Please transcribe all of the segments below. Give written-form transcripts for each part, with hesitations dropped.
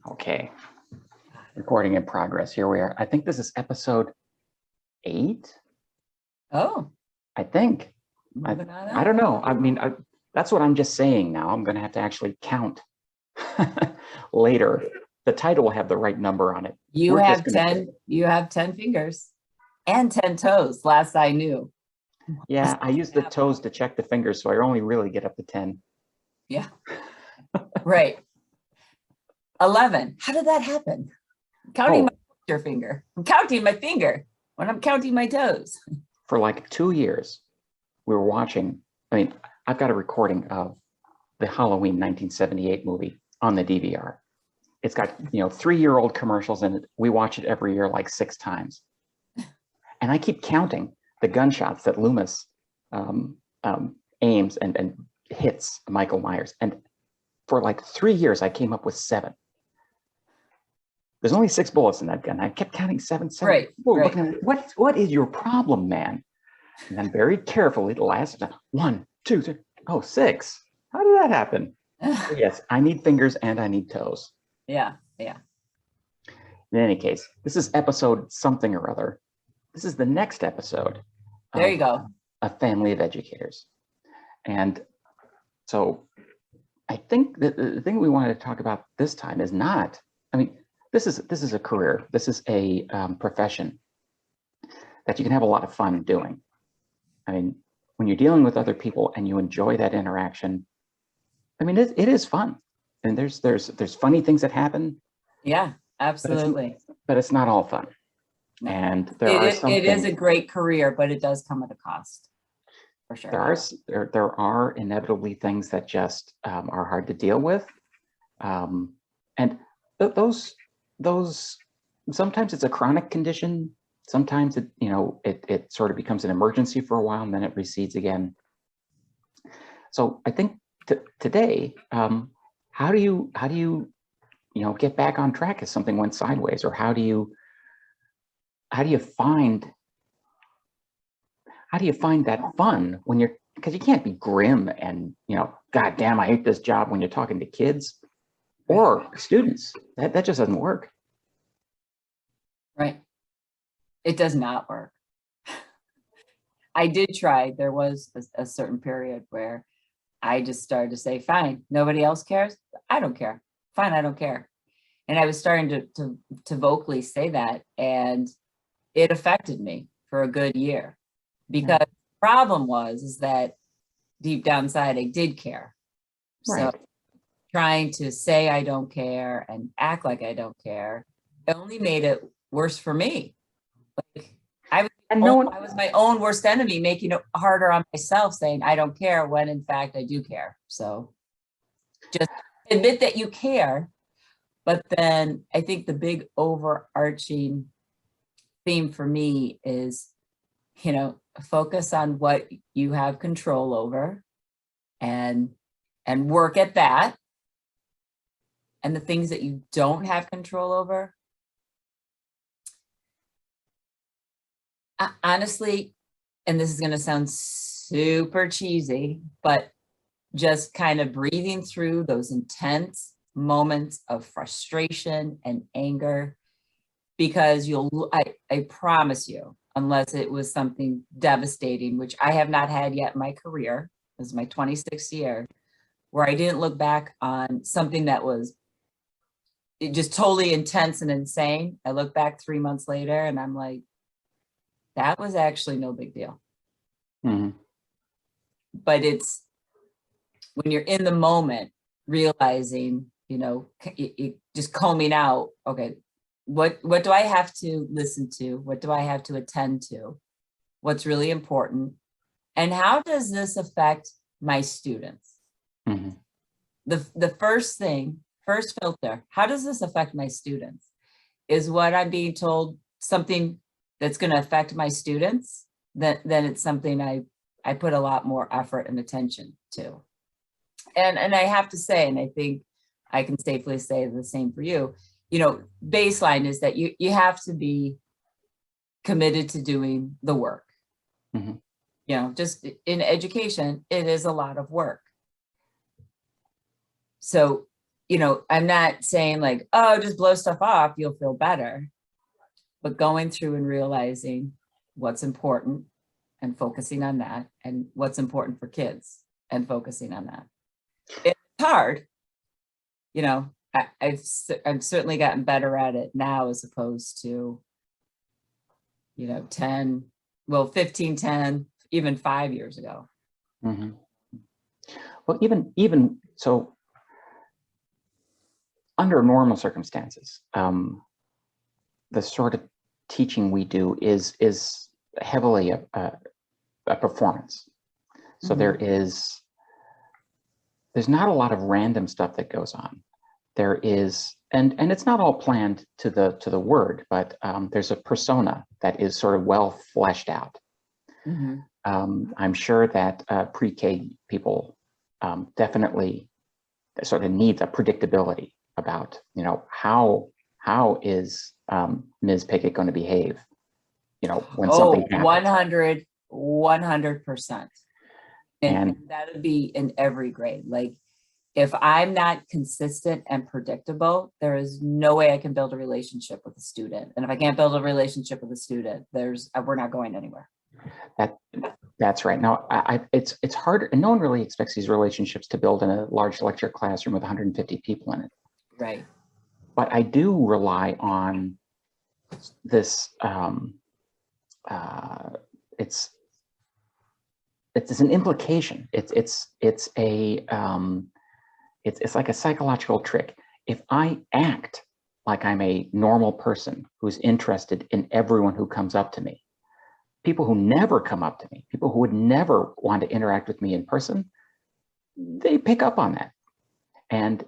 Okay, recording in progress. Here we are. I think this is episode 8. Oh, I think. moving on up. I don't know. I mean, that's what I'm just saying now. I'm going to have to actually count later. The title will have the right number on it. You have 10. You have 10 fingers and 10 toes. Last I knew. Yeah, I use the toes to check the fingers, so I only really get up to 10. Yeah. Right. 11. How did that happen? Counting my finger. I'm counting my finger when I'm counting my toes. For like 2 years, we were watching. I mean, I've got a recording of the Halloween 1978 movie on the DVR. It's got, 3-year-old commercials in it. We watch it every year like 6 times. And I keep counting the gunshots that Loomis aims and hits Michael Myers. And for like 3 years, I came up with 7. There's only 6 bullets in that gun. I kept counting 7. Right. Looking at it, what is your problem, man? And then very carefully, the last 1, 2, 3, 6. How did that happen? Yes, I need fingers and I need toes. Yeah. In any case, this is episode something or other. This is the next episode. There you go. A family of educators. And so I think that the thing we wanted to talk about this time is not, this is a career. This is a profession that you can have a lot of fun doing. I mean, when you're dealing with other people and you enjoy that interaction, it is fun. And there's funny things that happen. Yeah, absolutely. But it's not all fun. And it is a great career, but it does come at a cost, for sure. There are inevitably things that just are hard to deal with, and those sometimes it's a chronic condition. Sometimes it sort of becomes an emergency for a while and then it recedes again. So I think today, how do you get back on track if something went sideways, or how do you find that fun when because you can't be grim and God damn, I hate this job when you're talking to kids or students. That just doesn't work. Right. It does not work. I did try. There was a certain period where I just started to say, fine, nobody else cares. I don't care. Fine, I don't care. And I was starting to vocally say that, and it affected me for a good year, because the problem is that deep down inside, I did care. Right. So trying to say I don't care and act like I don't care, it only made it worse for me. Like I was my own worst enemy, making it harder on myself, saying I don't care when in fact I do care. So just admit that you care. But then I think the big overarching theme for me is, focus on what you have control over and work at that. And the things that you don't have control over, honestly, and this is going to sound super cheesy, but just kind of breathing through those intense moments of frustration and anger, because I promise you, unless it was something devastating, which I have not had yet in my career, this is my 26th year, where I didn't look back on something that was just totally intense and insane. I look back 3 months later and I'm like, that was actually no big deal. Mm-hmm. But it's when you're in the moment, realizing, just combing out, okay, what do I have to listen to? What do I have to attend to? What's really important? And how does this affect my students? Mm-hmm. The first filter, how does this affect my students? Is what I'm being told something that's going to affect my students? Then it's something I put a lot more effort and attention to. And I have to say, and I think I can safely say the same for you, baseline is that you have to be committed to doing the work. Mm-hmm. Just in education, it is a lot of work. So, you know, I'm not saying like, oh, just blow stuff off, you'll feel better. But going through and realizing what's important and focusing on that, and what's important for kids and focusing on that. It's hard. You know, I've certainly gotten better at it now as opposed to, you know, 10, well, 15, 10, even 5 years ago. Mm-hmm. Well, even so, under normal circumstances, the sort of teaching we do is heavily a performance. So there's not a lot of random stuff that goes on. There is, and it's not all planned to the word, but there's a persona that is sort of well fleshed out. I'm sure that pre-K people definitely sort of need a predictability about, you know, how is Ms. Pickett going to behave, you know, when something happens. 100%. And that would be in every grade. Like, if I'm not consistent and predictable, there is no way I can build a relationship with a student. And if I can't build a relationship with a student, we're not going anywhere. That's right. Now, it's harder, and no one really expects these relationships to build in a large lecture classroom with 150 people in it. Right. But I do rely on this. It's an implication. It's like a psychological trick. If I act like I'm a normal person who's interested in everyone who comes up to me, people who never come up to me, people who would never want to interact with me in person, they pick up on that. And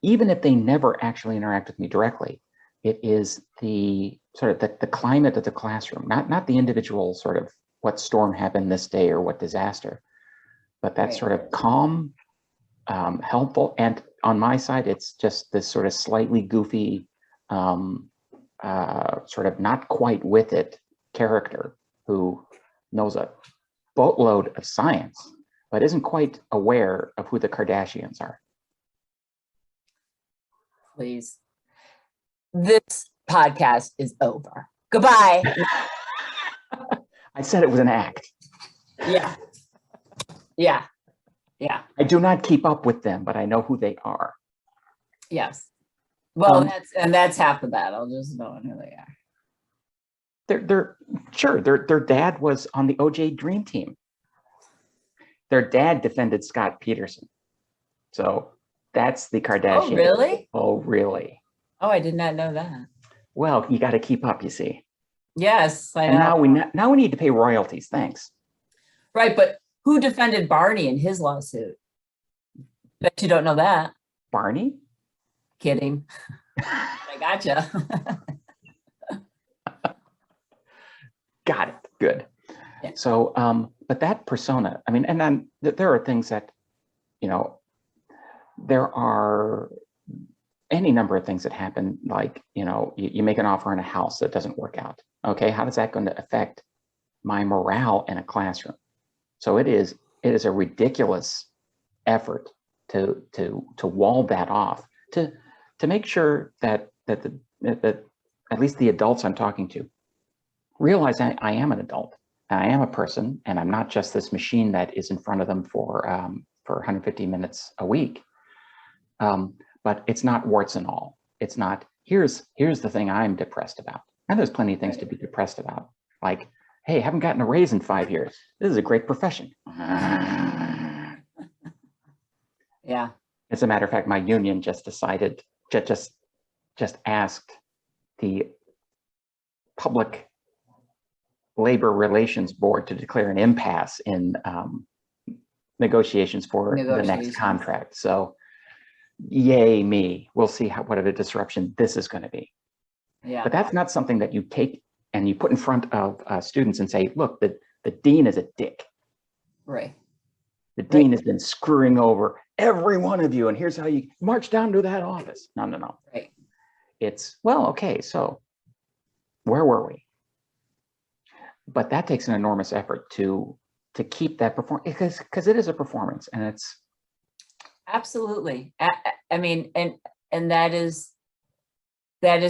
even if they never actually interact with me directly, it is the sort of the climate of the classroom, not the individual sort of what storm happened this day or what disaster, but that sort of calm, helpful. And on my side, it's just this sort of slightly goofy, sort of not quite with it character who knows a boatload of science, but isn't quite aware of who the Kardashians are. Please. This podcast is over. Goodbye. I said it was an act. Yeah. Yeah. Yeah. I do not keep up with them, but I know who they are. Yes. Well, that's half the battle, just knowing who they are. Their dad was on the OJ Dream Team. Their dad defended Scott Peterson. So that's the Kardashian. Oh, really? Oh, really? Oh, I did not know that. Well, you got to keep up, you see. Yes, I know. And now we need to pay royalties. Thanks. Right, but who defended Barney in his lawsuit? Bet you don't know that. Barney? Kidding. I gotcha. Got it. Good. Yeah. So, but that persona, I mean, and then there are things that, you know, there are any number of things that happen, like, you know, you make an offer on a house that doesn't work out. Okay, how is that going to affect my morale in a classroom? So it is a ridiculous effort to wall that off, to make sure that at least the adults I'm talking to realize I am an adult, and I am a person, and I'm not just this machine that is in front of them for 150 minutes a week. But it's not warts and all. It's not, here's the thing I'm depressed about. And there's plenty of things to be depressed about. Like, hey, haven't gotten a raise in 5 years. This is a great profession. Yeah. As a matter of fact, my union just decided, just asked the Public Labor Relations Board to declare an impasse in negotiations for the next contract. So yay me. We'll see what a disruption this is going to be. Yeah. But that's not something that you take and you put in front of students and say, look, the dean is a dick. Right. The dean has been screwing over every one of you, and here's how you march down to that office. No. Right. It's, well, okay, so where were we? But that takes an enormous effort to keep that performance, because it is a performance, and it's absolutely. I mean, and that is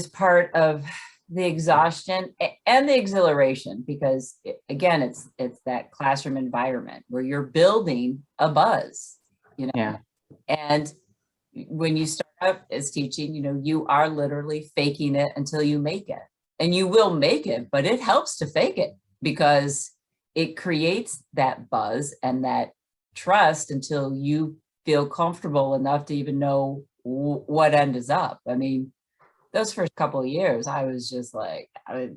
part of the exhaustion and the exhilaration, because again, it's that classroom environment where you're building a buzz, you know. Yeah. And when you start out as teaching, you know, you are literally faking it until you make it, and you will make it, but it helps to fake it because it creates that buzz and that trust until you feel comfortable enough to even know what end is up. I mean, those first couple of years, I was just like, I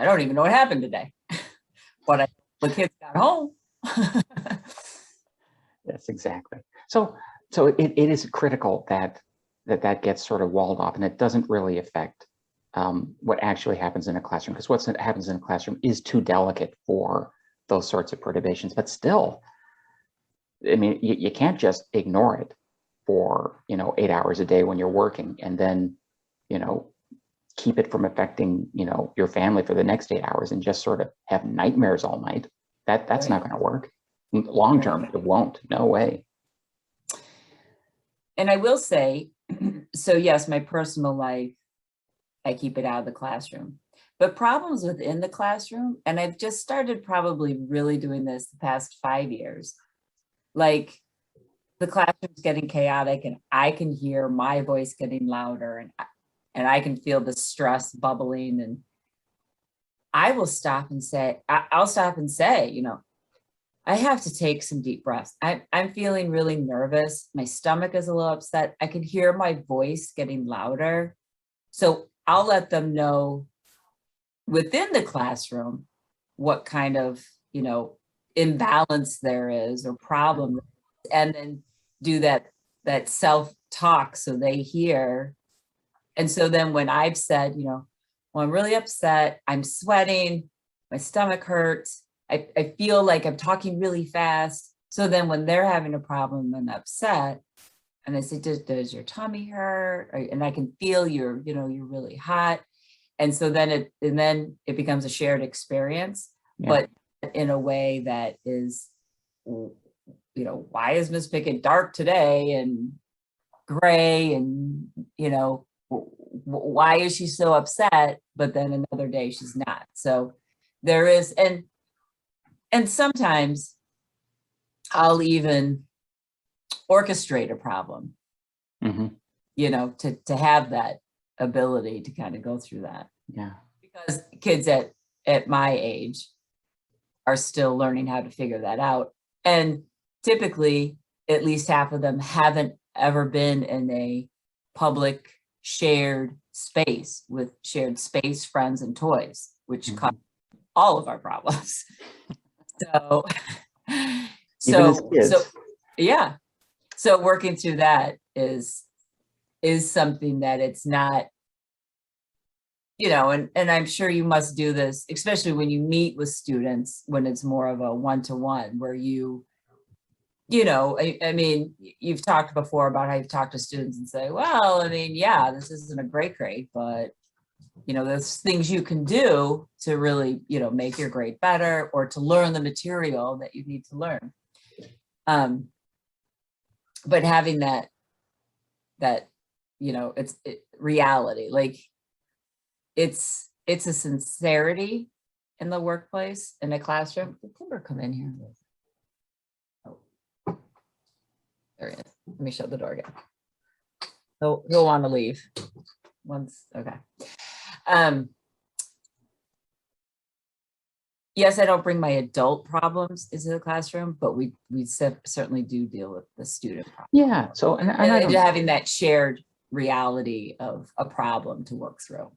don't even know what happened today, but the kids got home. Yes, exactly. So it is critical that gets sort of walled off, and it doesn't really affect what actually happens in a classroom, because what happens in a classroom is too delicate for those sorts of perturbations. But still, I mean, you can't just ignore it for, 8 hours a day when you're working, and then, keep it from affecting, your family for the next 8 hours and just sort of have nightmares all night. That's not going to work. Long term, it won't. No way. And I will say, so yes, my personal life, I keep it out of the classroom, but problems within the classroom, and I've just started probably really doing this the past 5 years, like the classroom's getting chaotic and I can hear my voice getting louder, and I can feel the stress bubbling, and I will stop and say, I'll stop and say, I have to take some deep breaths. I'm feeling really nervous. My stomach is a little upset. I can hear my voice getting louder. So I'll let them know within the classroom what kind of, imbalance there is or problem, and then do that self-talk so they hear. And so then when I've said, well, I'm really upset, I'm sweating, my stomach hurts, I feel like I'm talking really fast. So then when they're having a problem and upset, and I say, does your tummy hurt? And I can feel you're really hot. And so then it becomes a shared experience, but in a way that is, why is Miss Pickett dark today and gray, and, why is she so upset? But then another day she's not. So there is, and sometimes I'll even orchestrate a problem, to have that ability to kind of go through that. Yeah. Because kids at my age are still learning how to figure that out. And typically, at least half of them haven't ever been in a public shared space with shared space, friends, and toys, which cause all of our problems. So yeah. So working through that is something that it's not, and I'm sure you must do this, especially when you meet with students, when it's more of a one-to-one where I mean, you've talked before about how you've talked to students and say, well, I mean, yeah, this isn't a great grade, but there's things you can do to really, make your grade better, or to learn the material that you need to learn. But having that, it's reality, like it's a sincerity in the workplace, in a classroom. Did Timber come in here? Oh, there he is. Let me shut the door again. He'll want to leave once. Okay. Yes, I don't bring my adult problems into the classroom, but we certainly do deal with the student problem. Yeah. So and having that shared reality of a problem to work through.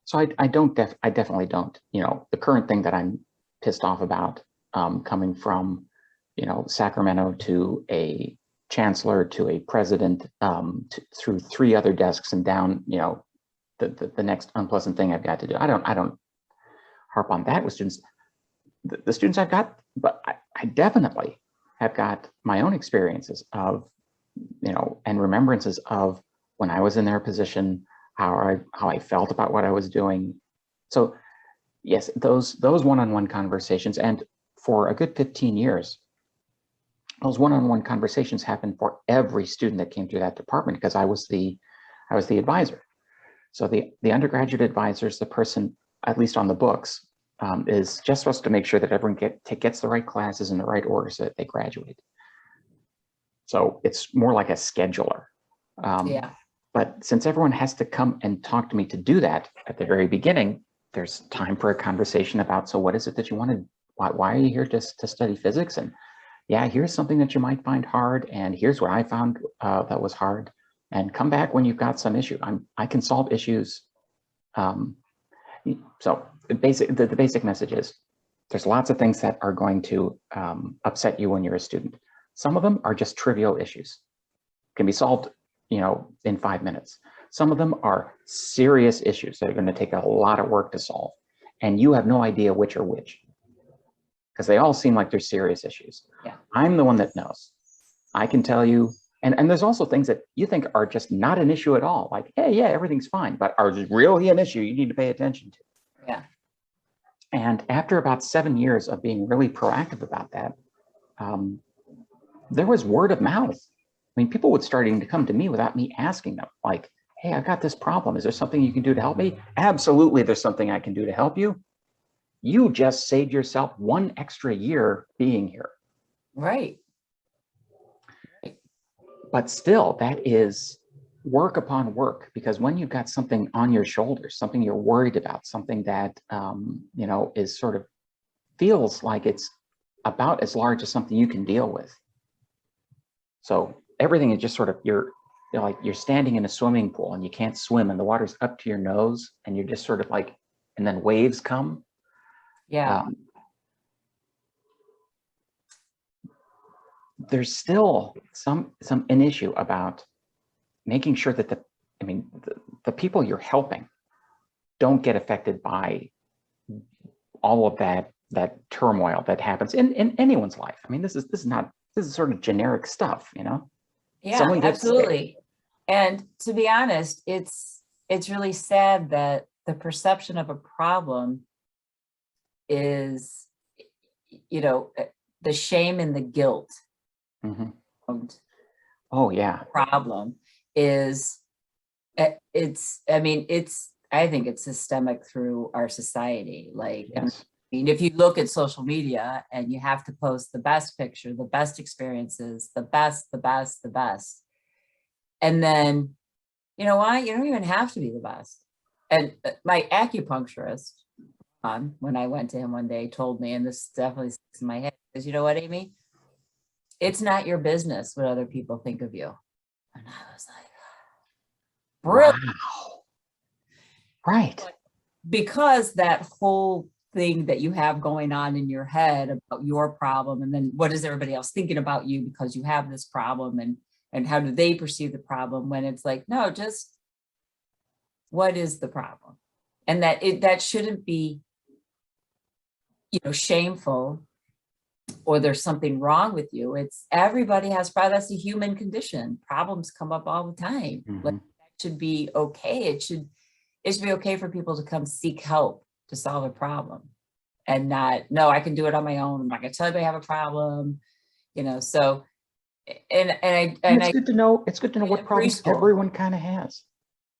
So I definitely don't. The current thing that I'm pissed off about, coming from, Sacramento to a chancellor to a president, through 3 other desks and down, the next unpleasant thing I've got to do. I don't harp on that with students. The students I've got, but I definitely have got my own experiences of, and remembrances of when I was in their position, how I felt about what I was doing. So yes, those one-on-one conversations, and for a good 15 years, those one-on-one conversations happened for every student that came through that department because I was the advisor. So the undergraduate advisor is the person, at least on the books, is just supposed to make sure that everyone gets the right classes in the right order so that they graduate. So it's more like a scheduler. Yeah. But since everyone has to come and talk to me to do that at the very beginning, there's time for a conversation about, so what is it that you wanted? Why are you here to study physics? And yeah, here's something that you might find hard. And here's what I found that was hard. And come back when you've got some issue. I can solve issues. So the basic message is there's lots of things that are going to upset you when you're a student. Some of them are just trivial issues, can be solved, in 5 minutes. Some of them are serious issues that are going to take a lot of work to solve, and you have no idea which are which, because they all seem like they're serious issues. Yeah. I'm the one that knows. I can tell you, and there's also things that you think are just not an issue at all, like, hey, yeah, everything's fine, but are really an issue you need to pay attention to. Yeah. And after about 7 years of being really proactive about that, there was word of mouth. I mean, people would starting to come to me without me asking them, like, hey, I've got this problem. Is there something you can do to help me? Absolutely, there's something I can do to help you. You just saved yourself 1 extra year being here. Right. But still, that is work upon work, because when you've got something on your shoulders, something you're worried about, something that, is sort of feels like it's about as large as something you can deal with. So everything is just sort of, you're standing in a swimming pool and you can't swim and the water's up to your nose and you're just sort of like, and then waves come. Yeah. There's still an issue about making sure that the people you're helping don't get affected by all of that turmoil that happens in anyone's life. I mean, this is sort of generic stuff, Yeah, Someone gets absolutely. sick. And to be honest, it's really sad that the perception of a problem is, the shame and the guilt. Mm-hmm. Oh yeah. Problem is, I think it's systemic through our society. Like, Yes. I mean, if you look at social media and you have to post the best picture, the best experiences, the best. And then, you know why? You don't even have to be the best. And my acupuncturist, when I went to him one day, told me, and this definitely sticks in my head, is, you know what, Amy? It's not your business what other people think of you. And I was like, brilliant. Wow. Right. Because that whole thing that you have going on in your head about your problem, and then what is everybody else thinking about you because you have this problem, and how do they perceive the problem, when it's like, no, just what is the problem? And that shouldn't be, shameful, or there's something wrong with you. It's everybody has problems. That's a human condition. Problems come up all the time. Mm-hmm. Like, that should be okay. It should be okay for people to come seek help to solve a problem, and not, no, I can do it on my own. I'm not gonna tell you I have a problem, so, and it's good to know what problems preschool. Everyone kind of has.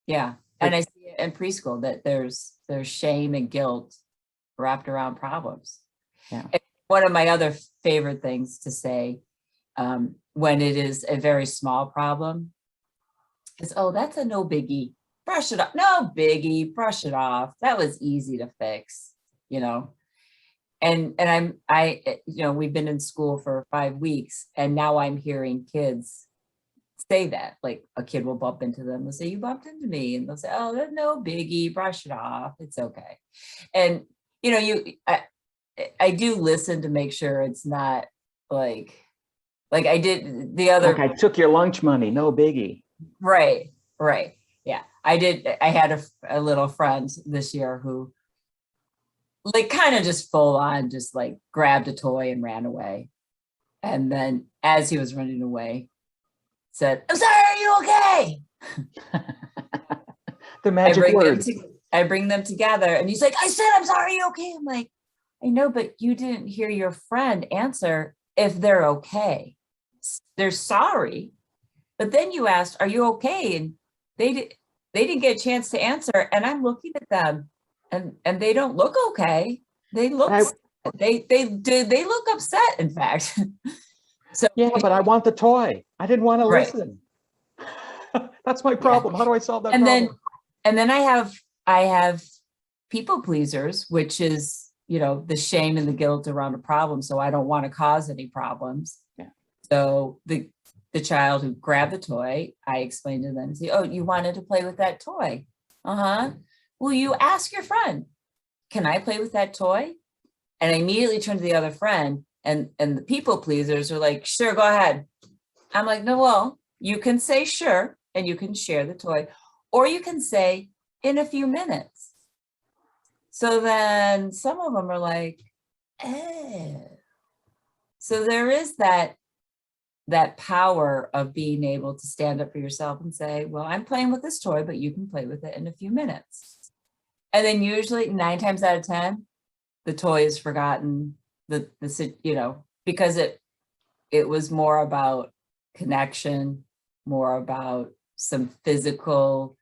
Yeah. And I see it in preschool that there's shame and guilt wrapped around problems. Yeah. And one of my other favorite things to say, when it is a very small problem, is, oh, that's a no biggie. Brush it off. No biggie. Brush it off. That was easy to fix, And we've been in school for 5 weeks, and now I'm hearing kids say that. Like, a kid will bump into them. They'll say, you bumped into me. And they'll say, oh, that's no biggie. Brush it off. It's okay. And, I do listen to make sure it's not like I did the other. Like, I took your lunch money. No biggie. Right. Yeah. I had a little friend this year who, like, kind of just full on, just like grabbed a toy and ran away. And then as he was running away, said, I'm sorry, are you okay? The magic words. I bring them together, and he's like, I said, I'm sorry, are you okay? I'm like, I know, but you didn't hear your friend answer if they're okay. they're sorry, but then you asked, are you okay? And they didn't get a chance to answer. And I'm looking at them and they don't look okay. They look, they look upset, in fact. So yeah, but I want the toy. I didn't want to right. listen. That's my problem. How do I solve that And problem? then I have people pleasers, which is, you know, the shame and the guilt around a problem. So I don't want to cause any problems. Yeah. So the child who grabbed the toy, I explained to them, say, oh, you wanted to play with that toy. Uh-huh. Well, you ask your friend, can I play with that toy? And I immediately turned to the other friend, and the people pleasers are like, sure, go ahead. I'm like, no, well, you can say sure, and you can share the toy, or you can say in a few minutes. So then some of them are like, eh. So there is that power of being able to stand up for yourself and say, well, I'm playing with this toy, but you can play with it in a few minutes. And then usually 9 times out of 10, the toy is forgotten, you know, because it was more about connection, more about some physical,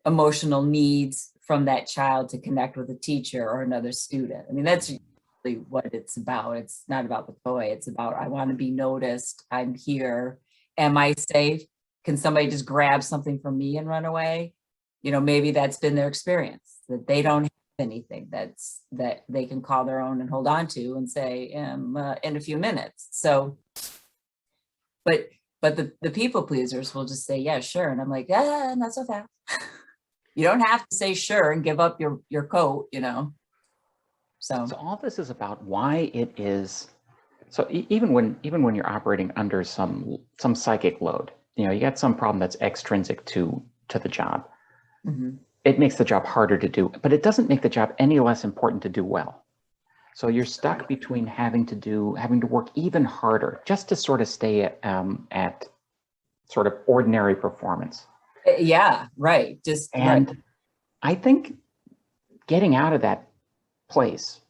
emotional needs from that child to connect with a teacher or another student. I mean, that's really what it's about. It's not about the toy. It's about, I want to be noticed. I'm here. Am I safe? Can somebody just grab something from me and run away? You know, maybe that's been their experience, that they don't have anything that they can call their own and hold on to and say, in a few minutes. So, but the people pleasers will just say, yeah, sure. And I'm like, yeah, not so fast. You don't have to say sure and give up your coat, you know? So all this is about why it is. So even when you're operating under some psychic load, you know, you got some problem that's extrinsic to the job. mm-hmm. It makes the job harder to do, but it doesn't make the job any less important to do well. So you're stuck between having to work even harder just to sort of stay at sort of ordinary performance. Yeah, right. Just and right. I think getting out of that place,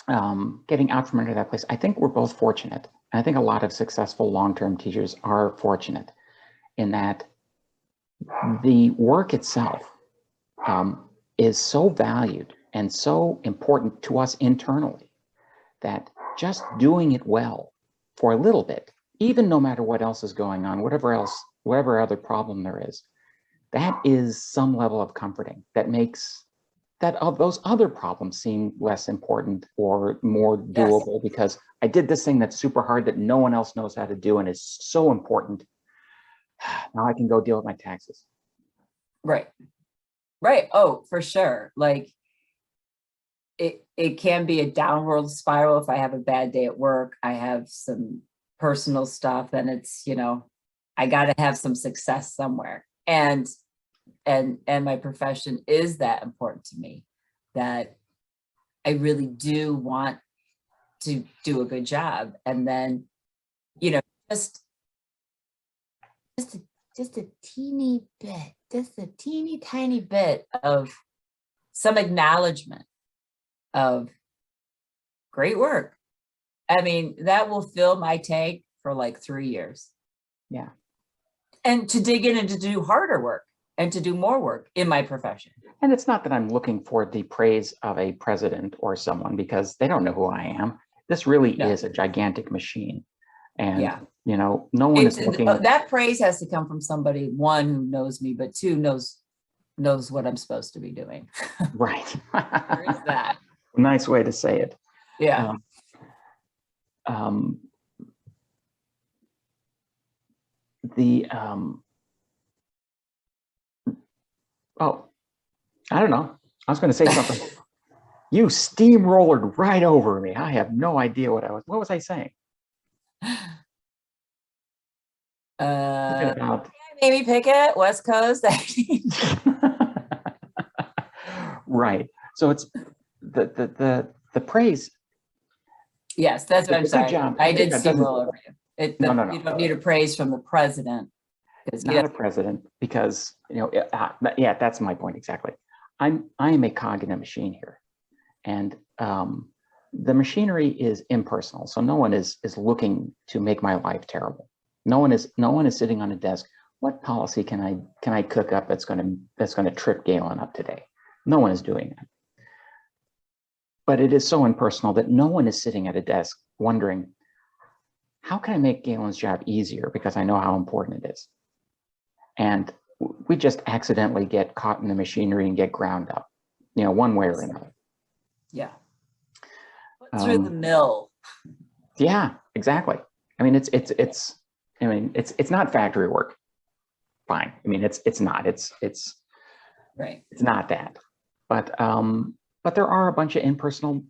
getting out from under that place, I think we're both fortunate. I think a lot of successful long-term teachers are fortunate in that the work itself is so valued and so important to us internally that just doing it well for a little bit, even no matter what else is going on, whatever other problem there is, that is some level of comforting that makes those other problems seem less important or more doable. Yes. Because I did this thing that's super hard that no one else knows how to do and is so important. Now I can go deal with my taxes. Right. Right. Oh, for sure. Like it can be a downward spiral if I have a bad day at work. I have some personal stuff, and it's, you know, I got to have some success somewhere. And my profession is that important to me, that I really do want to do a good job. And then, you know, just a teeny bit, just a teeny tiny bit of some acknowledgement of great work. I mean, that will fill my tank for like 3 years. Yeah. And to dig in and to do harder work and to do more work in my profession. And it's not that I'm looking for the praise of a president or someone, because they don't know who I am. This really is a gigantic machine. And, you know, no one is looking. That praise has to come from somebody, one, who knows me, but two, knows what I'm supposed to be doing. Right. There is that. Nice way to say it. Yeah. Oh, I don't know. I was going to say something. You steamrollered right over me. I have no idea what was I saying? Maybe Pickett, West Coast. Right. So it's the praise. Yes, that's what I'm sorry. I did steamroll over you. No. You don't need a praise from the president. Not a president, because, you know, yeah, that's my point exactly. I am a cog in a machine here, and the machinery is impersonal. So no one is looking to make my life terrible. No one is sitting on a desk. What policy can I cook up that's going to trip Galen up today? No one is doing that. But it is so impersonal that no one is sitting at a desk wondering, how can I make Galen's job easier because I know how important it is? And we just accidentally get caught in the machinery and get ground up, one way or another. Yeah. Through the mill. Yeah, exactly. I mean, it's not factory work. Fine. I mean, it's not. It's right. It's not that. But there are a bunch of impersonal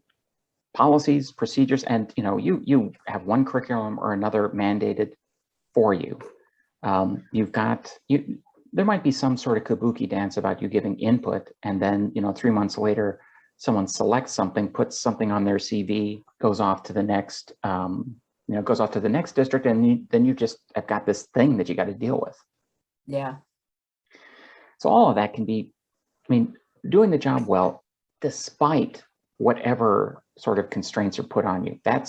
policies, procedures, and you have one curriculum or another mandated for you. There might be some sort of kabuki dance about you giving input, and then 3 months later, someone selects something, puts something on their CV, goes off to the next, district, and then you just have got this thing that you got to deal with. Yeah. So all of that can be, doing the job well, despite whatever sort of constraints are put on you. That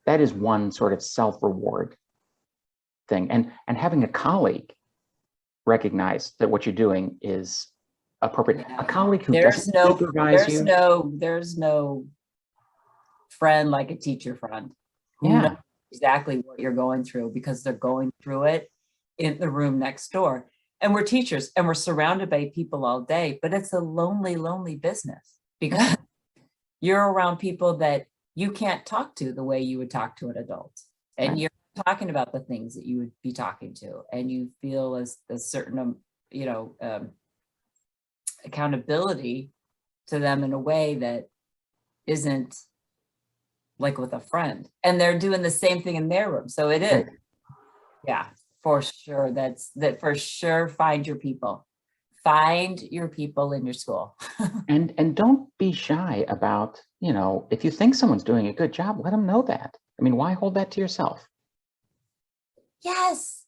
is one sort of self-reward thing, and having a colleague recognize that what you're doing is appropriate. Yeah. A colleague who doesn't supervise you. There's no friend like a teacher friend who Yeah. knows exactly what you're going through because they're going through it in the room next door. And we're teachers and we're surrounded by people all day, but it's a lonely, lonely business because you're around people that you can't talk to the way you would talk to an adult. And Right. you're talking about the things that you would be talking to, and you feel as a certain, accountability to them in a way that isn't like with a friend, and they're doing the same thing in their room. So it is, Right. yeah, for sure. That for sure. Find your people in your school. And don't be shy about, if you think someone's doing a good job, let them know that. Why hold that to yourself? Yes.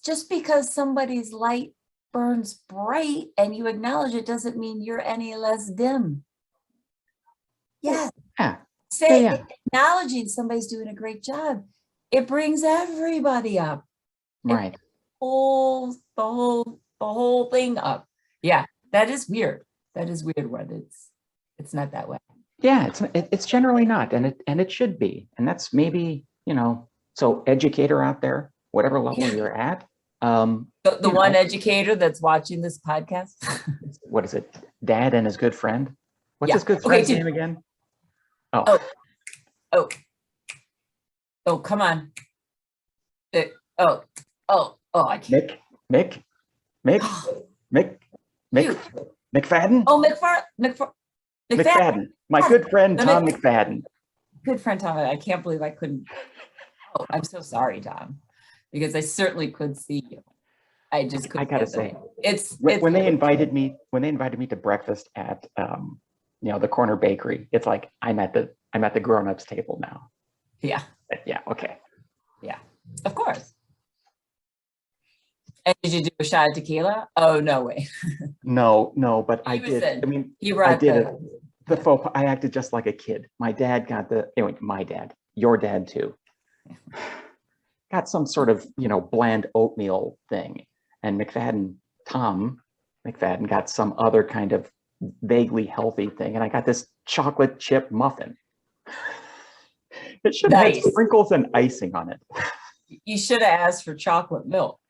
Just because somebody's light burns bright and you acknowledge it doesn't mean you're any less dim. Yes. Yeah. Acknowledging somebody's doing a great job, it brings everybody up. Right. The whole thing up. Yeah, that is weird. That is weird when it's not that way. Yeah, it's generally not, and it should be. And that's maybe, so educator out there, whatever level you're at. The one educator that's watching this podcast. What is it? Dad and his good friend. What's his good friend's name again? Oh, come on. I can't. Mick McFadden? Oh, McFadden. My good friend, Tom McFadden. Good friend, Tom. I can't believe I couldn't. Oh, I'm so sorry, Tom, because I certainly could see you. I just couldn't. I gotta say, it's when they invited me to breakfast at the corner bakery, it's like I'm at the grown-ups table now. Yeah. Yeah. Okay. Yeah. Of course. And did you do a shot of tequila? Oh, no way. No, but I did. I did it. The faux pas. I acted just like a kid. My dad got your dad too, got some sort of, bland oatmeal thing. And Tom McFadden got some other kind of vaguely healthy thing. And I got this chocolate chip muffin. It should have had sprinkles and icing on it. You should have asked for chocolate milk.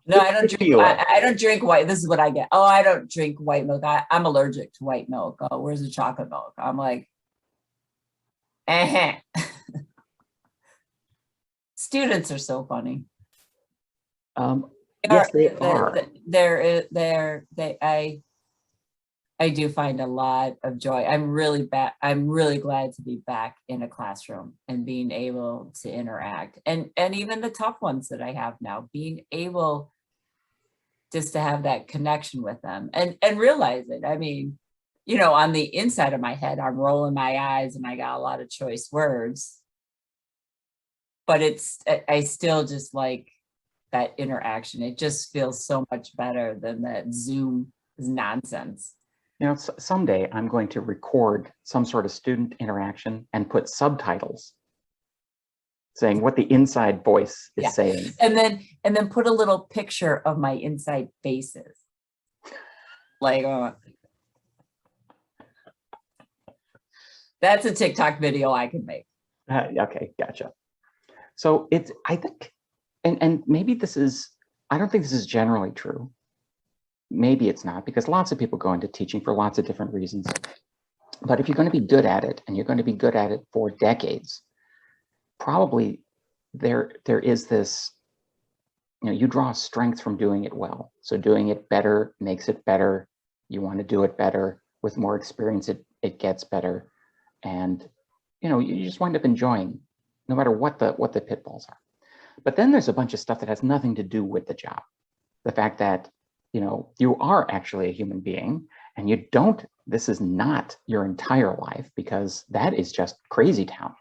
No, I don't drink. I don't drink white. This is what I get. Oh, I don't drink white milk. I'm allergic to white milk. Oh, where's the chocolate milk? I'm like, Students are so funny. Yes, they are. I do find a lot of joy. I'm really glad to be back in a classroom and being able to interact, and even the tough ones that I have now, being able just to have that connection with them and realize it. On the inside of my head, I'm rolling my eyes and I got a lot of choice words, but I still just like that interaction. It just feels so much better than that Zoom is nonsense. You know, someday I'm going to record some sort of student interaction and put subtitles saying what the inside voice is saying. And then put a little picture of my inside faces. Like, that's a TikTok video I can make. Okay, gotcha. So it's, I think, and maybe this is, I don't think this is generally true. Maybe it's not, because lots of people go into teaching for lots of different reasons. But if you're going to be good at it, and you're going to be good at it for decades, probably there is this, you know, you draw strength from doing it well. So doing it better makes it better. You want to do it better. With more experience, it gets better. And, you know, you just wind up enjoying, no matter what the pitfalls are. But then there's a bunch of stuff that has nothing to do with the job. The fact that, you know, you are actually a human being, and you don't, this is not your entire life, because that is just crazy town.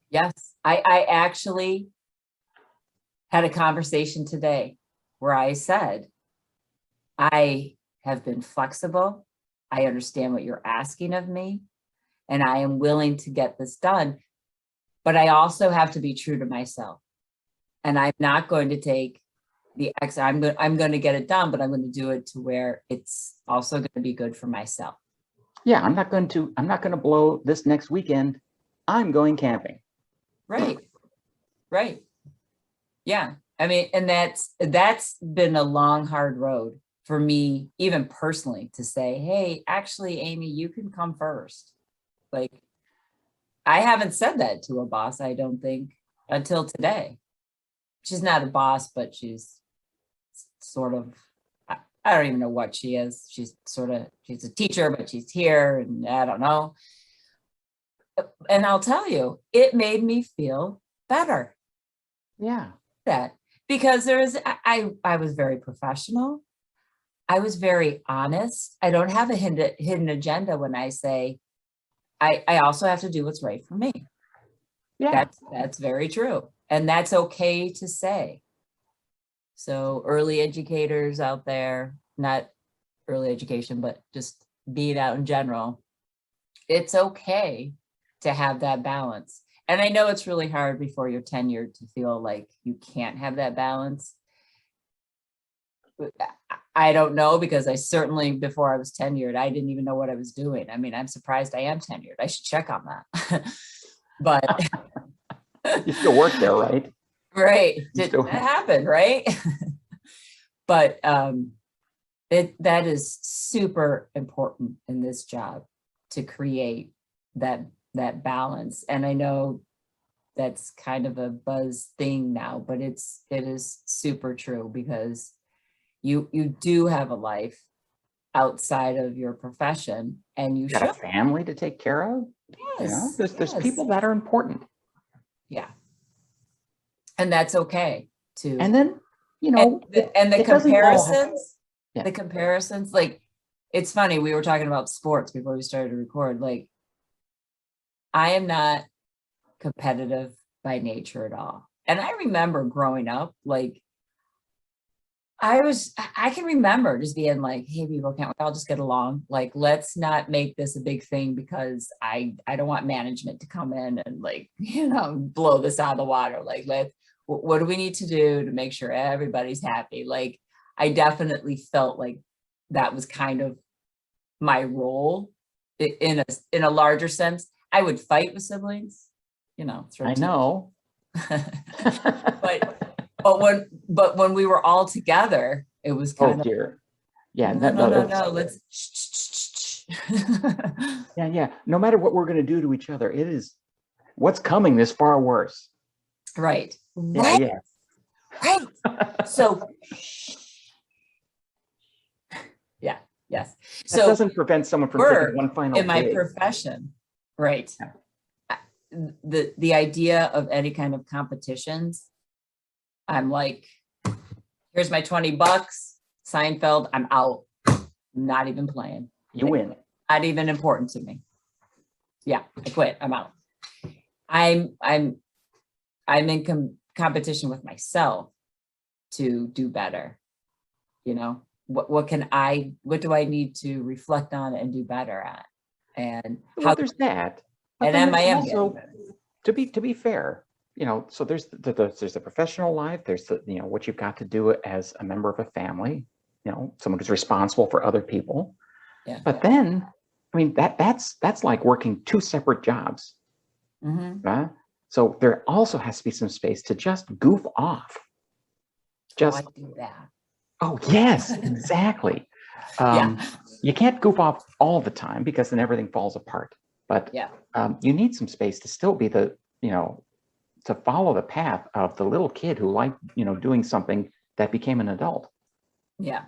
Yes, I actually had a conversation today where I said, I have been flexible. I understand what you're asking of me, and I am willing to get this done. But I also have to be true to myself. And I'm not going to take the X, I'm going to get it done, but I'm going to do it to where it's also going to be good for myself. Yeah, I'm not going to blow this next weekend. I'm going camping. Right. Right. Yeah. I mean, and that's been a long, hard road for me, even personally, to say, hey, actually, Amy, you can come first. Like, I haven't said that to a boss, I don't think, until today. She's not a boss, but she's sort of, I don't even know what she is. She's a teacher, but she's here, and I don't know. And I'll tell you, it made me feel better. Yeah. That because I was very professional. I was very honest. I don't have a hidden agenda when I say, I also have to do what's right for me. Yeah. That's very true. And that's okay to say. So early educators out there, not early education, but just being out in general, it's okay to have that balance. And I know it's really hard before you're tenured to feel like you can't have that balance. I don't know, because I certainly, before I was tenured, I didn't even know what I was doing. I mean, I'm surprised I am tenured. I should check on that. But you still work there, right? Right. Did that happen, right? But that is super important in this job, to create that balance. And I know that's kind of a buzz thing now, but it is super true, because you do have a life outside of your profession, and you got a family to take care of. Yes, you know, there's people that are important. Yeah. And that's okay too. And then, you know, and the comparisons, the comparisons, like, it's funny, we were talking about sports before we started to record. Like, I am not competitive by nature at all. And I remember growing up, like, I can remember just being like, hey, people, can't we all just get along? Like, let's not make this a big thing, because I don't want management to come in and, like, you know, blow this out of the water. Like, what do we need to do to make sure everybody's happy? Like, I definitely felt like that was kind of my role in a larger sense. I would fight with siblings, you know. I know. But when we were all together, it was kind of, dear. Yeah, no, let's yeah. No matter what we're going to do to each other, it is what's coming is far worse. Right. Yeah. Right. So yeah, yes. That doesn't prevent someone from taking one final in my profession. Right. Yeah. The idea of any kind of competitions, I'm like, here's my $20, Seinfeld, I'm out. I'm not even playing. You win. Not even important to me. Yeah, I quit. I'm out. I'm in competition with myself to do better, you know, what do I need to reflect on and do better at? And Well, there's that. But and then am I there's am also, getting better. to be fair, you know, so there's the professional life, there's the, you know, what you've got to do as a member of a family, you know, someone who's responsible for other people. Yeah. But then, I mean, that's like working two separate jobs. Mm-hmm. So there also has to be some space to just goof off. Just, I do that. oh, yes, exactly. Yeah. You can't goof off all the time because then everything falls apart. But Yeah. you need some space to still be the, you know, to follow the path of the little kid who liked, you know, doing something that became an adult. Yeah.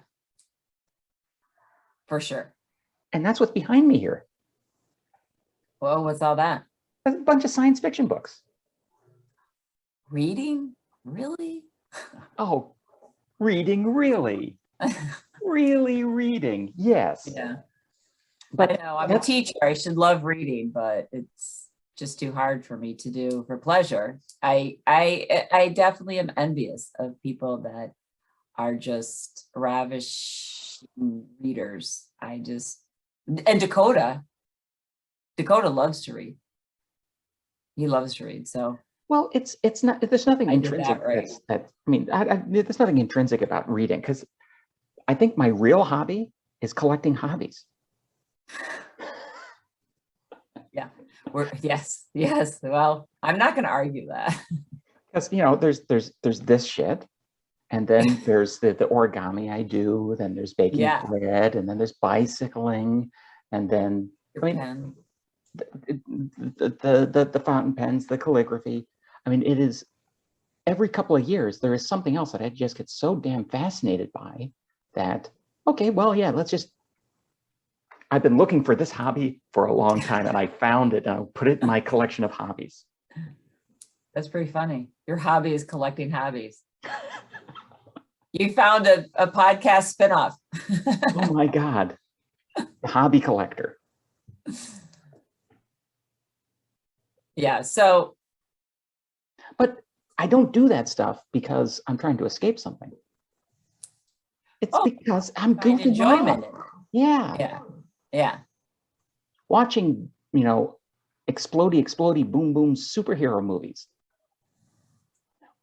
For sure. And that's what's behind me here. Well, what's all that? A bunch of science fiction books. Reading? Really? Oh, reading, really? Really reading, yes. Yeah. But I know I'm a teacher. I should love reading, but it's just too hard for me to do for pleasure. I definitely am envious of people that are just ravish readers. And Dakota loves to read. He loves to read. So well, it's not, there's nothing I did intrinsic that right. I mean, there's nothing intrinsic about reading, because I think my real hobby is collecting hobbies. Yeah. Yes. Well, I'm not going to argue that. Because, you know, there's this shit, and then there's the origami I do, then there's baking bread, and then there's bicycling, and then I mean, the fountain pens, the calligraphy. I mean, it is every couple of years there is something else that I just get so damn fascinated by that, okay, well, yeah, I've been looking for this hobby for a long time, and I found it, and I'll put it in my collection of hobbies. That's pretty funny. Your hobby is collecting hobbies. You found a podcast spinoff. Oh my God. The hobby collector. Yeah. So. But I don't do that stuff because I'm trying to escape something. It's because I'm goofing enjoyment. Yeah. Yeah. Yeah. Watching, you know, explodey, boom, boom superhero movies.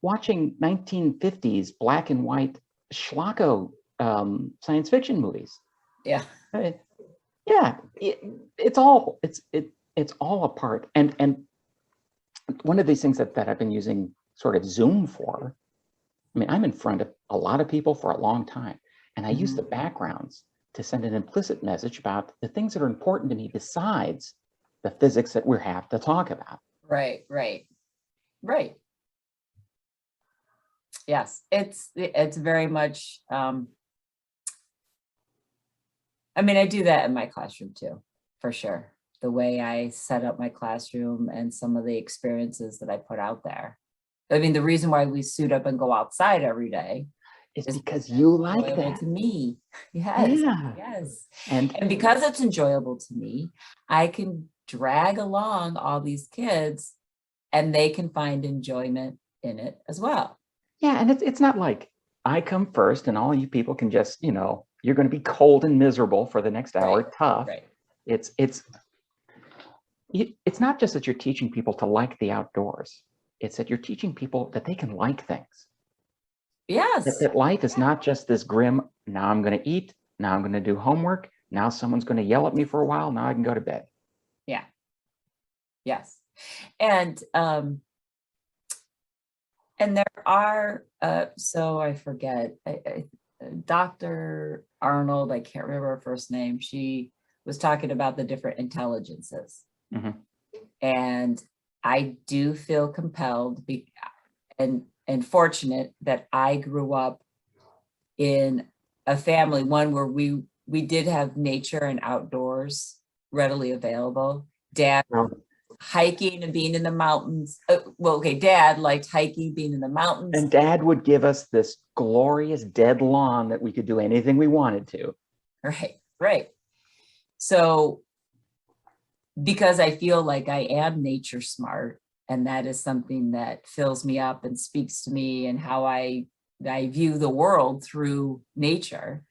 Watching 1950s black and white schlocko science fiction movies. Yeah. Yeah. It's all a part. And one of these things that I've been using sort of Zoom for, I mean, I'm in front of a lot of people for a long time, and I use the backgrounds to send an implicit message about the things that are important to me besides the physics that we have to talk about. Right. Yes, it's very much, I mean, I do that in my classroom too, for sure. The way I set up my classroom and some of the experiences that I put out there. I mean, the reason why we suit up and go outside every day is because you like enjoyable that. to me. Yes. Yeah. Yes. And because it's enjoyable to me, I can drag along all these kids and they can find enjoyment in it as well. Yeah, and it's not like I come first and all you people can just, you know, you're going to be cold and miserable for the next hour. Tough. Right. It's not just that you're teaching people to like the outdoors. It's that you're teaching people that they can like things. Yes. That life is not just this grim, now I'm going to eat, now I'm going to do homework, now someone's going to yell at me for a while, now I can go to bed. Yeah. Yes. And there are, so I forget, Dr. Arnold, I can't remember her first name. She was talking about the different intelligences. And I do feel compelled and fortunate that I grew up in a family, one where we did have nature and outdoors readily available. Dad hiking and being in the mountains. Dad liked hiking, being in the mountains. And Dad would give us this glorious dead lawn that we could do anything we wanted to. Right. So, because I feel like I am nature smart, and that is something that fills me up and speaks to me and how I view the world through nature.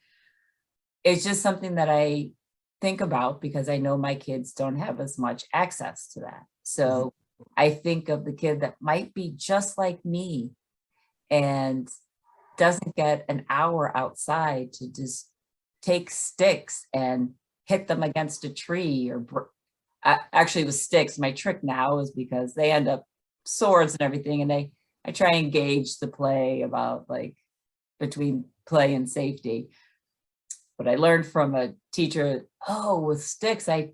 it's just something that I think about because I know my kids don't have as much access to that. So I think of the kid that might be just like me and doesn't get an hour outside to just take sticks and hit them against a tree or actually with sticks. My trick now is because they end up swords and everything. And I try and gauge the play about like between play and safety. But I learned from a teacher, oh, with sticks, I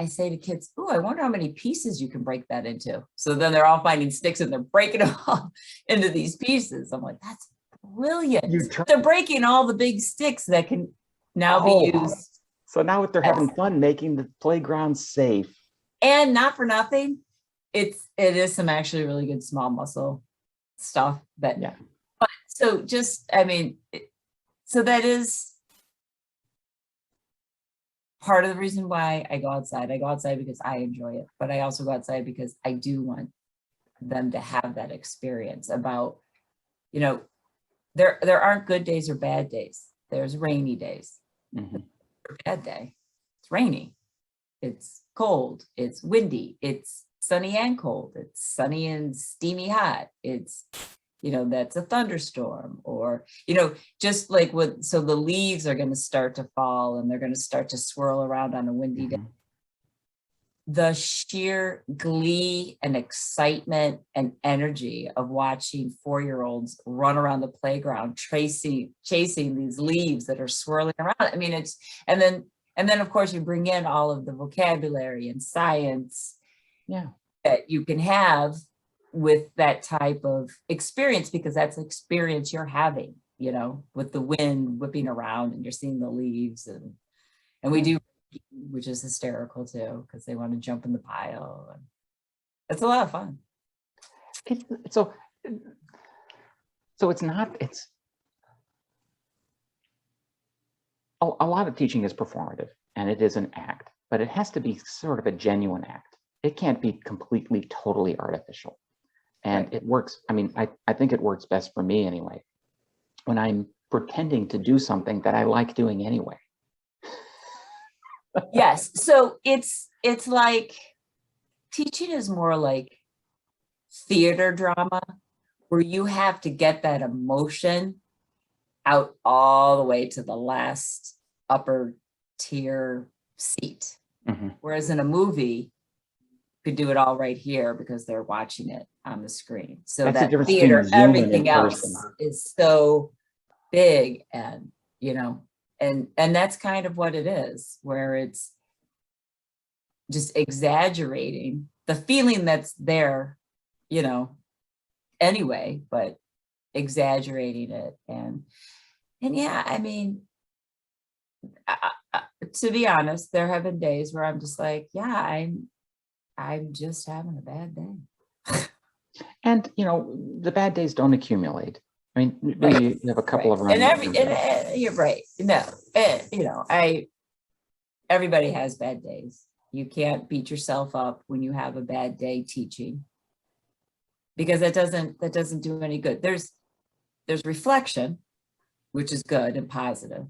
say to kids, oh, I wonder how many pieces you can break that into. So then they're all finding sticks and they're breaking them all into these pieces. I'm like, that's brilliant. They're breaking all the big sticks that can now be used. So now they're having fun making the playground safe. And not for nothing, it is some actually really good small muscle stuff. But yeah. But so just, I mean, so that is part of the reason why I go outside. I go outside because I enjoy it, but I also go outside because I do want them to have that experience about, you know, there aren't good days or bad days. There's rainy days. Bad day. It's rainy. It's cold. It's windy. It's sunny and cold. It's sunny and steamy hot. It's, you know, that's a thunderstorm or, you know, just like so the leaves are going to start to fall and they're going to start to swirl around on a windy day. The sheer glee and excitement and energy of watching 4-year-olds run around the playground, chasing these leaves that are swirling around. I mean, and then of course you bring in all of the vocabulary and science that you can have with that type of experience, because that's the experience you're having, you know, with the wind whipping around and you're seeing the leaves and we do, which is hysterical too, because they want to jump in the pile. And it's a lot of fun. So it's not, it's a lot of teaching is performative and it is an act, but it has to be sort of a genuine act. It can't be completely, totally artificial. And it works. I mean, I think it works best for me anyway, when I'm pretending to do something that I like doing anyway. Yes. So it's like teaching is more like theater drama, where you have to get that emotion out all the way to the last upper tier seat. Whereas in a movie, you could do it all right here because they're watching it on the screen. So that's that theater, everything else is so big, and you know, and that's kind of what it is, where it's just exaggerating the feeling that's there, you know, anyway, but exaggerating it. And yeah, I mean, to be honest, there have been days where I'm just like, yeah, I'm just having a bad day. And you know, the bad days don't accumulate. I mean, maybe you have a couple of runs. And you're right. No, you know, everybody has bad days. You can't beat yourself up when you have a bad day teaching, because that doesn't do any good. There's reflection, which is good and positive,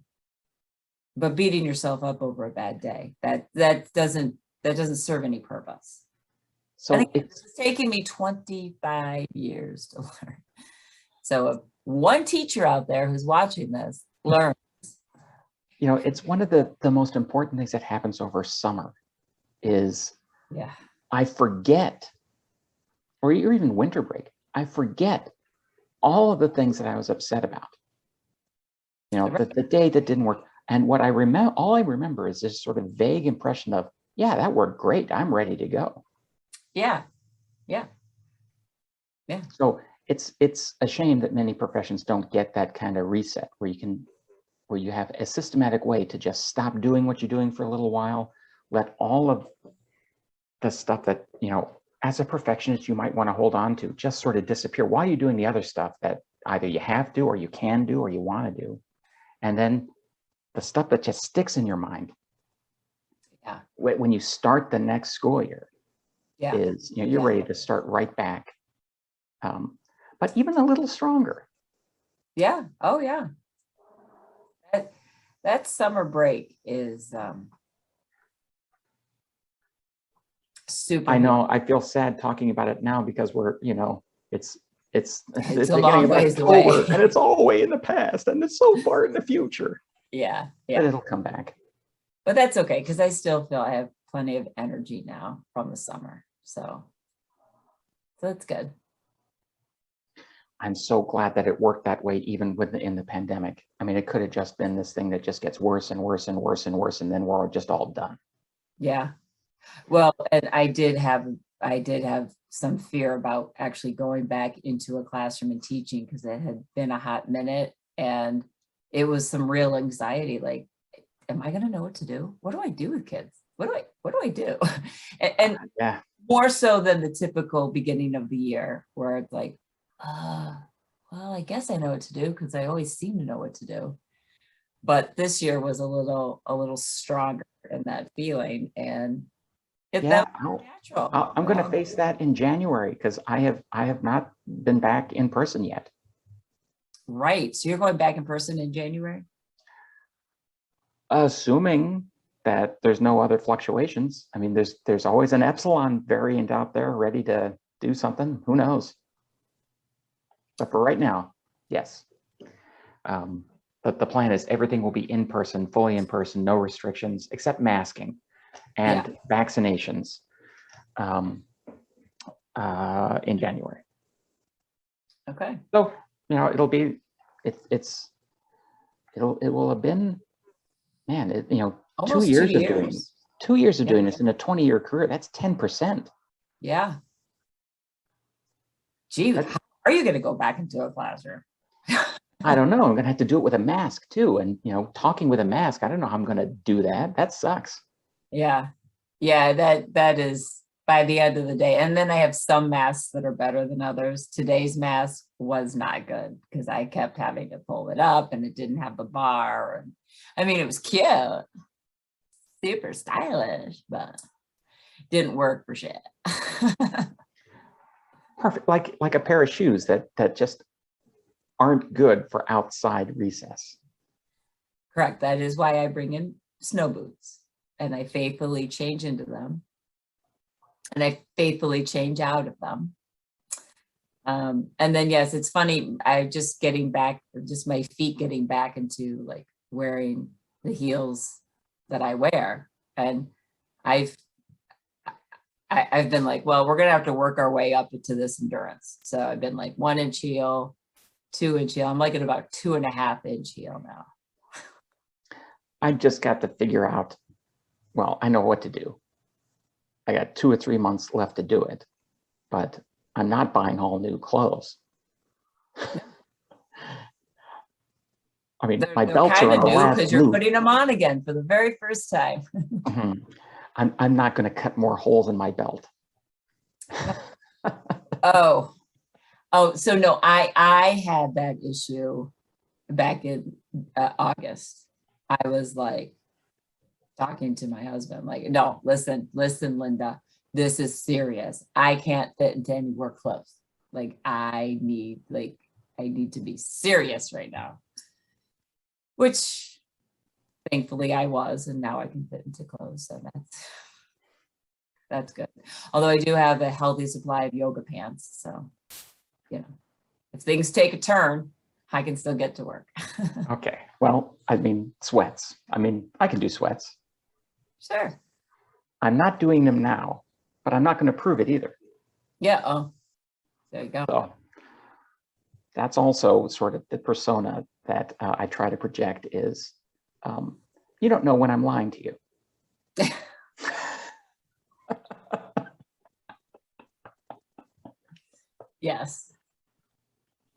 but beating yourself up over a bad day, that doesn't serve any purpose. So I think it's taken me 25 years to learn. So if one teacher out there who's watching this learns. You know, it's one of the most important things that happens over summer is I forget, or even winter break, I forget all of the things that I was upset about. You know, the day that didn't work. And what I remember, all I remember is this sort of vague impression of, yeah, that worked great. I'm ready to go. Yeah. So it's a shame that many professions don't get that kind of reset where you have a systematic way to just stop doing what you're doing for a little while, let all of the stuff that, you know, as a perfectionist, you might want to hold on to just sort of disappear while you're doing the other stuff that either you have to, or you can do, or you want to do. And then the stuff that just sticks in your mind. Yeah. When you start the next school year, is, you know, you're ready to start right back. But even a little stronger. Yeah. Oh, yeah. that summer break is super. I know, I feel sad talking about it now because we're, you know, it's It's the a beginning long of ways October, away. and it's all way in the past, and it's so far in the future. Yeah, But yeah. it'll come back. But that's okay, because I still feel I have plenty of energy now from the summer. So that's good. I'm so glad that it worked that way, even in the pandemic. I mean, it could have just been this thing that just gets worse and worse and worse and worse, and then we're just all done. Yeah. Well, and I did have some fear about actually going back into a classroom and teaching, because it had been a hot minute, and it was some real anxiety. Like, am I going to know what to do? What do I do with kids? What do I do? And Yeah, more so than the typical beginning of the year, where it's like, well, I guess I know what to do, because I always seem to know what to do. But this year was a little stronger in that feeling, and yeah. natural. I'm going to face that in January, because I have not been back in person yet. Right. So you're going back in person in January? Assuming that there's no other fluctuations. I mean, there's always an epsilon variant out there ready to do something. Who knows? But for right now, yes. But the plan is everything will be in person, fully in person, no restrictions except masking and vaccinations in January. Okay. So, you know, it will have been, man, you know, Almost 2 years of doing 2 years of doing this in a 20-year career. That's 10%. Yeah. Gee, how are you going to go back into a classroom? I don't know. I'm going to have to do it with a mask too. And, you know, talking with a mask, I don't know how I'm going to do that. That sucks. Yeah. Yeah, that is by the end of the day. And then I have some masks that are better than others. Today's mask was not good, because I kept having to pull it up, and it didn't have the bar. And I mean, it was cute, super stylish, but didn't work for shit. Perfect. Like a pair of shoes that just aren't good for outside recess. Correct. That is why I bring in snow boots, and I faithfully change into them, and I faithfully change out of them. And then, yes, it's funny. I just my feet getting back into like wearing the heels that I wear. And I've been like, well, we're going to have to work our way up into this endurance. So I've been like 1-inch heel, 2-inch heel. I'm like at about 2.5-inch heel now. I just got to figure out, well, I know what to do. I got 2 or 3 months left to do it, but I'm not buying all new clothes. I mean, my belts are on the last because you're loop. putting them on again for the very first time. I'm not going to cut more holes in my belt. Oh, so no, I had that issue back in August. I was like talking to my husband, like, no, listen, Linda, this is serious. I can't fit into any work clothes. Like, I need to be serious right now, which thankfully I was, and now I can fit into clothes. So that's good. Although I do have a healthy supply of yoga pants. So, you know, if things take a turn, I can still get to work. Okay. Well, I mean, sweats. I mean, I can do sweats. Sure. I'm not doing them now, but I'm not going to prove it either. Yeah. Oh, there you go. So that's also sort of the persona that I try to project is, you don't know when I'm lying to you. Yes.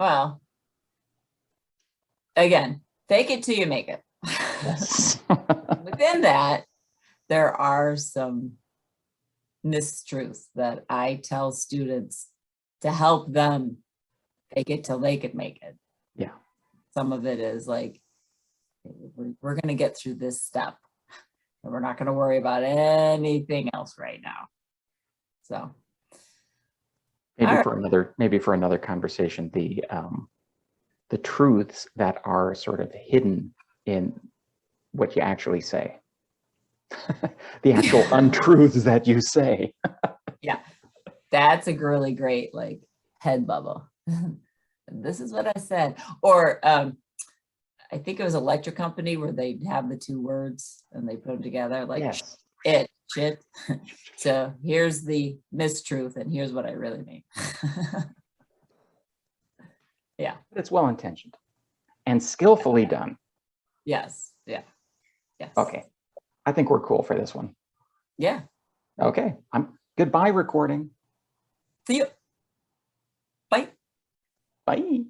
Well, again, fake it till you make it. Yes. Within that, there are some mistruths that I tell students to help them fake it till they can make it. Yeah. Some of it is like, we're going to get through this step, and we're not going to worry about anything else right now. So maybe for another conversation, the truths that are sort of hidden in what you actually say. The actual untruths that you say. Yeah, that's a really great like head bubble. This is what I said. Or I think it was electric company where they have the two words and they put them together like Yes. shit. So here's the mistruth and here's what I really mean. Yeah. But it's well intentioned and skillfully done. Yes. Yeah. Yes. Okay. I think we're cool for this one. Yeah. Okay. Goodbye, recording. See you. Bye. Bye.